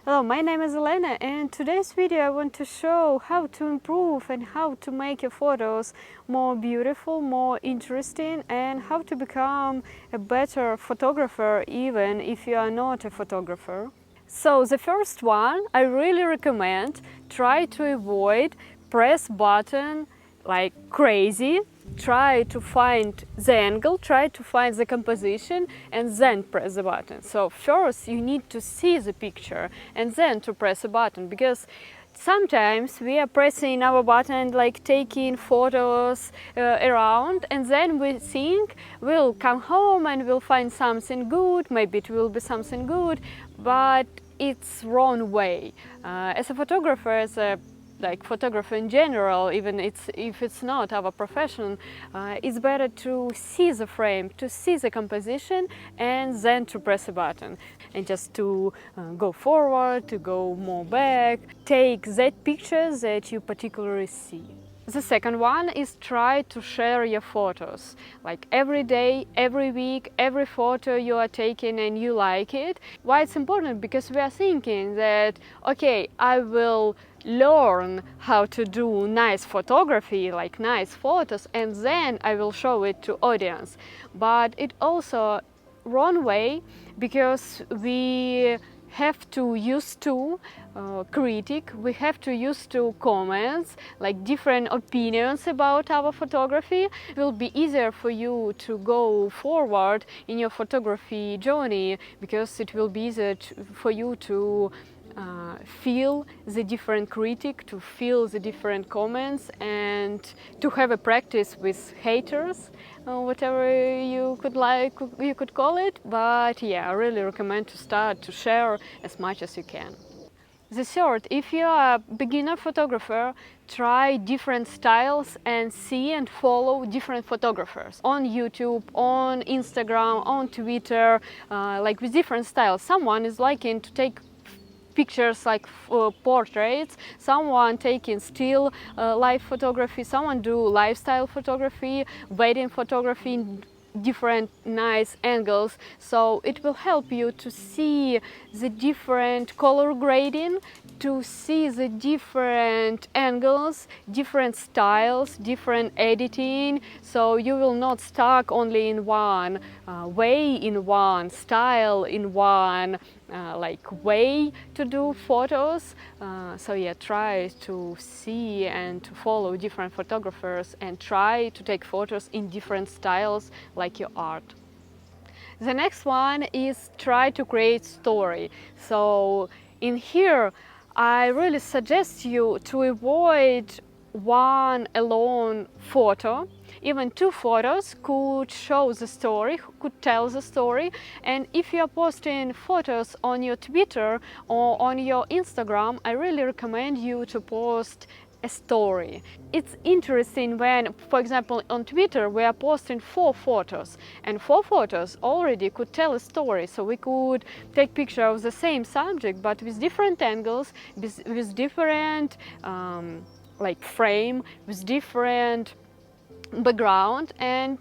Hello, my name is Elena, and today's video I want to show how to improve and how to make your photos more beautiful, more interesting, and how to become a better photographer even if you are not a photographer. So the first one, I really recommend try to avoid press button like crazy. Try to find the angle, try to find the composition, and then press the button. So first you need to see the picture and then to press a button, because sometimes we are pressing our button like taking photos around, and then we think we'll come home and we'll find something good, maybe it will be something good, but it's wrong way. As a photographer, as a photographer in general, even if it's not our profession, it's better to see the frame, to see the composition, and then to press a button. And just to go forward, to go more back, take that picture that you particularly see. The second one is try to share your photos. Like every day, every week, every photo you are taking and you like it. Why it's important? Because we are thinking that, okay, I will learn how to do nice photography, like nice photos, and then I will show it to audience. But it also wrong way, because we have to use to critic, we have to use to comments, like different opinions about our photography. It will be easier for you to go forward in your photography journey, because it will be easier for you to feel the different critic, to feel the different comments, and to have a practice with haters, whatever you could call it. But yeah, I really recommend to start to share as much as you can. The third, if you are a beginner photographer, try different styles and see and follow different photographers on YouTube, on Instagram, on Twitter, like with different styles. Someone is liking to take pictures like portraits, someone taking still life photography, someone do lifestyle photography, wedding photography in different nice angles. So it will help you to see the different color grading, to see the different angles, different styles, different editing, so you will not stuck only in one way, in one style, in one way to do photos. So yeah, try to see and to follow different photographers and try to take photos in different styles like your art. The next one is try to create story. So in here I really suggest you to avoid one alone photo. Even two photos could show the story, could tell the story. And if you are posting photos on your Twitter or on your Instagram, I really recommend you to post a story. It's interesting when, for example, on Twitter we are posting 4 photos, and 4 photos already could tell a story. So we could take picture of the same subject but with different angles, with different frame, with different background, and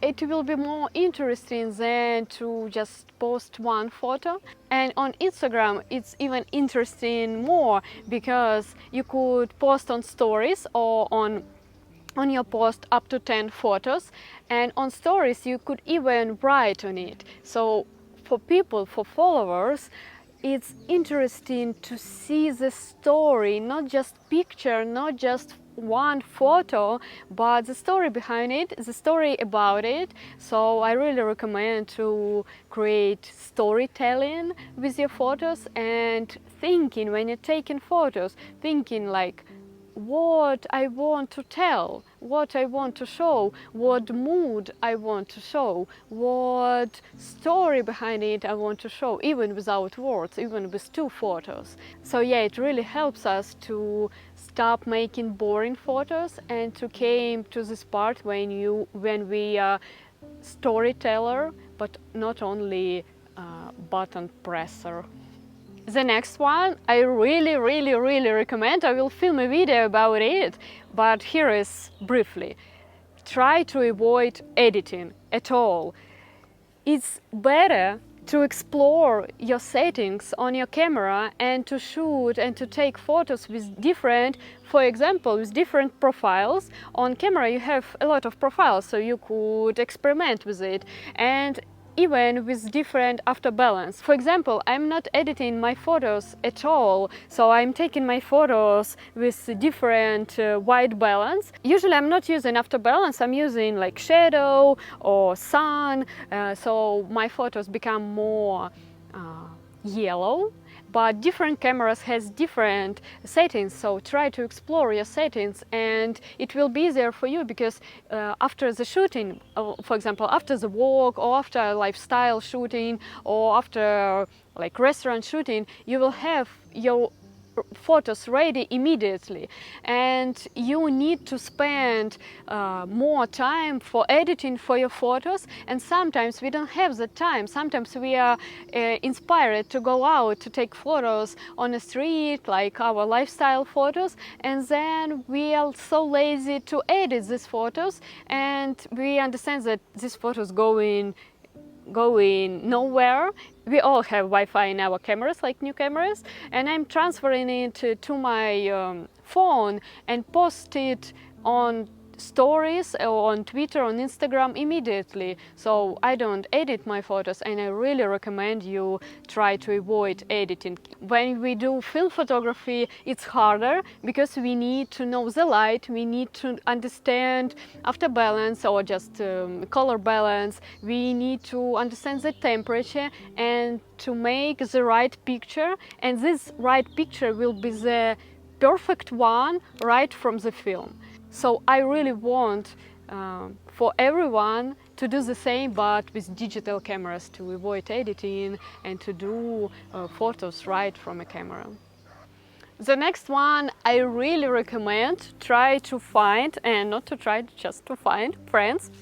it will be more interesting than to just post one photo. And on Instagram it's even interesting more, because you could post on stories or on your post up to 10 photos, and on stories you could even write on it. So for people, for followers, it's interesting to see the story, not just picture, not just one photo, but the story behind it, the story about it. So I really recommend to create storytelling with your photos, and thinking when you're taking photos, thinking like what I want to tell, what I want to show, what mood I want to show, what story behind it I want to show, even without words, even with 2 photos. So yeah, it really helps us to stop making boring photos and to came to this part when we are storyteller, but not only button presser. The next one I really recommend. I will film a video about it, but here is briefly. Try to avoid editing at all. It's better to explore your settings on your camera and to shoot and to take photos with different, for example, with different profiles. On camera you have a lot of profiles, so you could experiment with it, and even with different after balance. For example, I'm not editing my photos at all, so I'm taking my photos with different white balance. Usually I'm not using after balance, I'm using like shadow or sun, so my photos become more yellow. But different cameras has different settings, so try to explore your settings and it will be easier for you, because after the shooting, for example, after the walk or after lifestyle shooting or after like restaurant shooting, you will have your photos ready immediately, and you need to spend more time for editing for your photos, and sometimes we don't have the time. Sometimes we are inspired to go out to take photos on the street, like our lifestyle photos, and then we are so lazy to edit these photos, and we understand that these photos going nowhere. We all have Wi-Fi in our cameras, like new cameras, and I'm transferring it to my phone and post it on stories or on Twitter, on Instagram immediately. So I don't edit my photos, and I really recommend you try to avoid editing. When we do film photography, it's harder because we need to know the light, we need to understand after balance or just color balance, we need to understand the temperature and to make the right picture, and this right picture will be the perfect one right from the film. So I really want for everyone to do the same, but with digital cameras, to avoid editing and to do photos right from a camera. The next one I really recommend, try to find, and not to try, just to find friends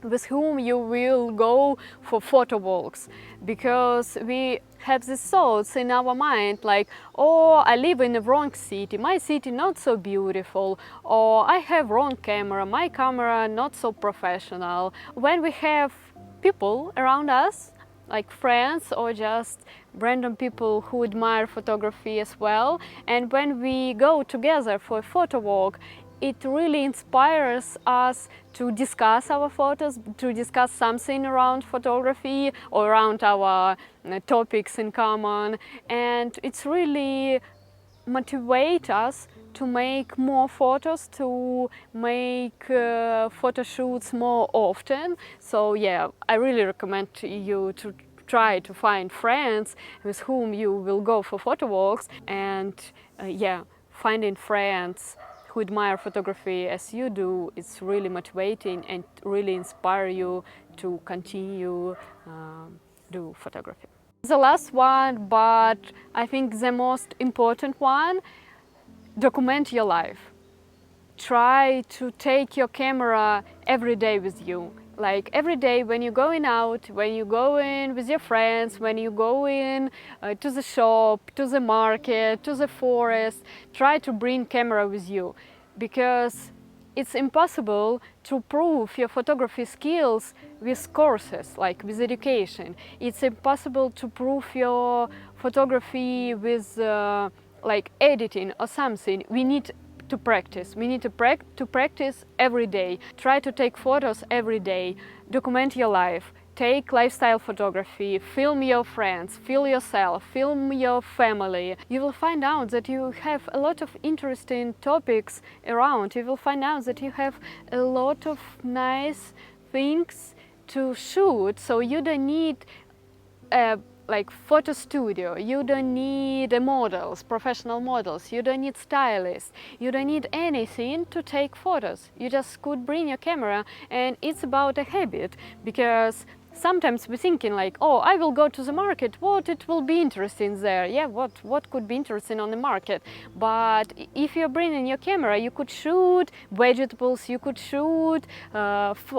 with whom you will go for photo walks, because we have these thoughts in our mind like, oh, I live in the wrong city, my city not so beautiful, or I have wrong camera, my camera not so professional. When we have people around us, like friends or just random people who admire photography as well, and when we go together for a photo walk, it really inspires us to discuss our photos, to discuss something around photography or around our topics in common, and it's really motivate us to make more photos, to make photo shoots more often. So yeah, I really recommend you to try to find friends with whom you will go for photo walks, and yeah, finding friends who admire photography as you do, it's really motivating and really inspire you to continue do photography. The last one, but I think the most important one, document your life. Try to take your camera every day with you. Like every day when you're going out, when you go in with your friends, when you go in to the shop, to the market, to the forest, try to bring camera with you, because it's impossible to prove your photography skills with courses, like with education. It's impossible to prove your photography with like editing or something. We need to practice. We need to practice every day. Try to take photos every day. Document your life. Take lifestyle photography. Film your friends. Film yourself. Film your family. You will find out that you have a lot of interesting topics around. You will find out that you have a lot of nice things to shoot. So you don't need like photo studio, you don't need models, professional models, you don't need stylists, you don't need anything to take photos. You just could bring your camera, and it's about a habit, because sometimes we're thinking like, oh, I will go to the market, what it will be interesting there? Yeah, what could be interesting on the market? But if you're bringing your camera, you could shoot vegetables, you could shoot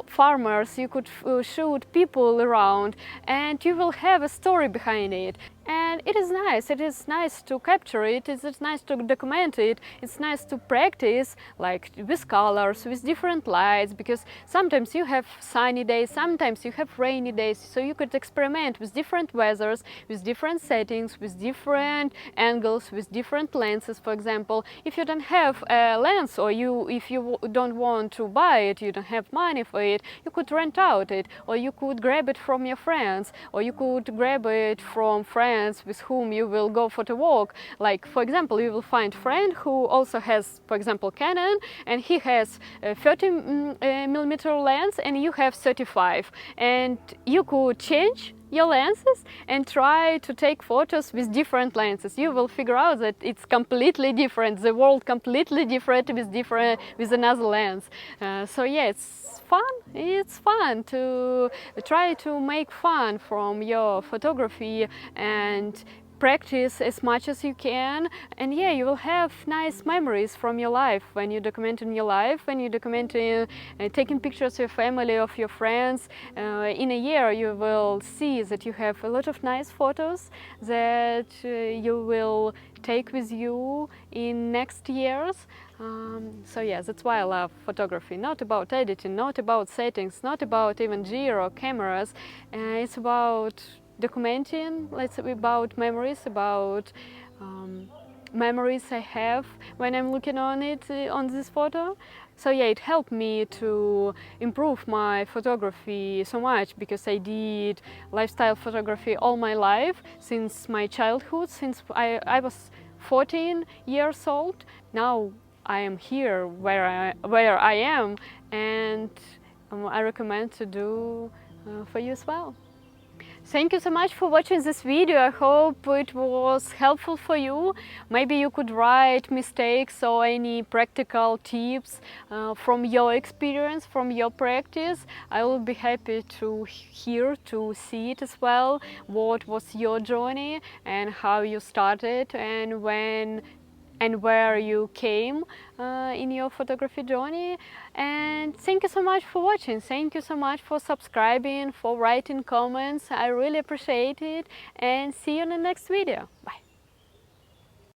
farmers, you could shoot people around, and you will have a story behind it. And it is nice to capture it, it's nice to document it, it's nice to practice like with colors, with different lights, because sometimes you have sunny days, sometimes you have rainy days, so you could experiment with different weathers, with different settings, with different angles, with different lenses. For example, if you don't have a lens, or if you don't want to buy it, you don't have money for it, you could rent out it, or you could grab it from your friends, or you could grab it from friends with whom you will go for the walk. Like, for example, you will find a friend who also has, for example, Canon, and he has a 30mm lens and you have 35, and you could change your lenses and try to take photos with different lenses. You will figure out that it's completely different, the world completely different with another lens. So yeah, it's fun to try to make fun from your photography and practice as much as you can, and yeah, you will have nice memories from your life when you document in your life, when you document taking pictures of your family, of your friends. In a year you will see that you have a lot of nice photos that you will take with you in next years. So yeah, that's why I love photography. Not about editing, not about settings, not about even gear or cameras. It's about documenting, let's say, about memories, about memories I have when I'm looking on it, on this photo. So yeah, it helped me to improve my photography so much, because I did lifestyle photography all my life, since my childhood, since I was 14 years old. Now I am here where I am, and I recommend to do for you as well. Thank you so much for watching this video. I hope it was helpful for you. Maybe you could write mistakes or any practical tips from your experience, from your practice. I will be happy to hear, to see it as well. What was your journey and how you started, and when and where you came in your photography journey. And thank you so much for watching. Thank you so much for subscribing, for writing comments. I really appreciate it, and see you in the next video. Bye.